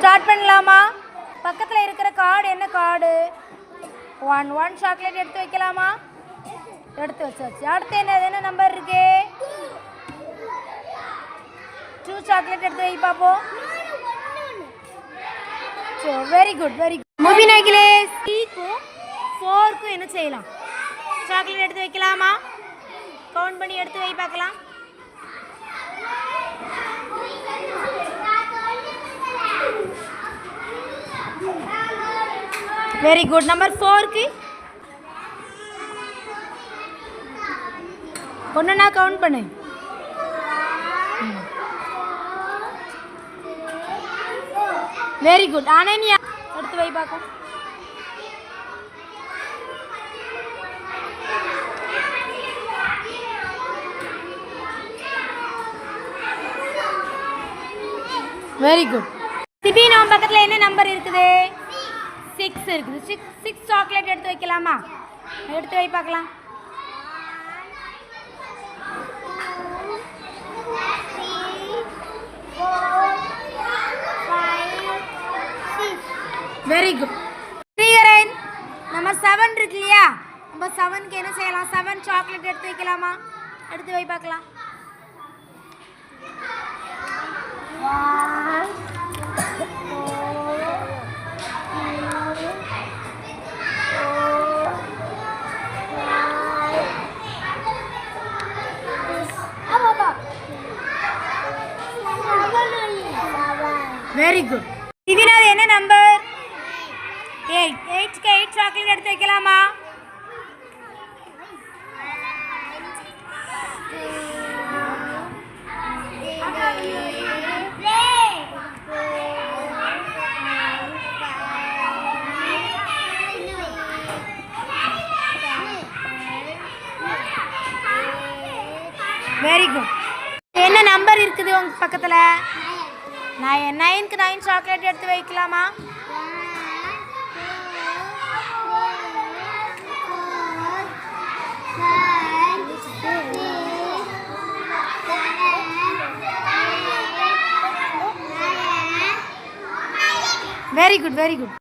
Start பண்ணலாமா? பக்கத்தில் இருக்கிற கார்டு என்ன கார்டு? 1 சாக்லேட் எடுத்து வைக்கலாமா? எடுத்து வச்சாச்சு. அடுத்து என்ன நம்பர் இருக்கு? 2 சாக்லேட் எடுத்து வை பாப்போம். Very good very good. Mubin Akhilesh 3க்கும் 4க்கும் என்ன செய்யலாம்? சாக்லேட் எடுத்து வைக்கலாமா? கவுண்ட் பண்ணி எடுத்து வை பார்க்கலாம். Very good. நம்பர் 4க்கு ஒன்றுனா கவுண்ட் பண்ணு. Very good. அனன்யா எடுத்து வை பார்க்கும். Very good. சிபின் அவன் பக்கத்தில் என்ன நம்பர் இருக்குது? 6 இருக்குது. 6 சாக்லேட் எடுத்து வைக்கலாமா? எடுத்து வை பார்க்கலாம். Very good. ஸ்ரீகரன் நம்ம 7 இருக்கு இல்லையா? நம்ம 7க்கு என்ன செய்யலாம்? 7 சாக்லேட் எடுத்து வைக்கலாமா? எடுத்து வை பார்க்கலாம். Very good. திவினா என்ன நம்பர்? 8. 8க்கு 8 சாக்லேட் எடுத்து வைக்கலாமா? Very good. என்ன நம்பர் இருக்குது உங்க பக்கத்தில்? 9க்கு 9 சாக்லேட் எடுத்து வைக்கலாமா? Very good very good.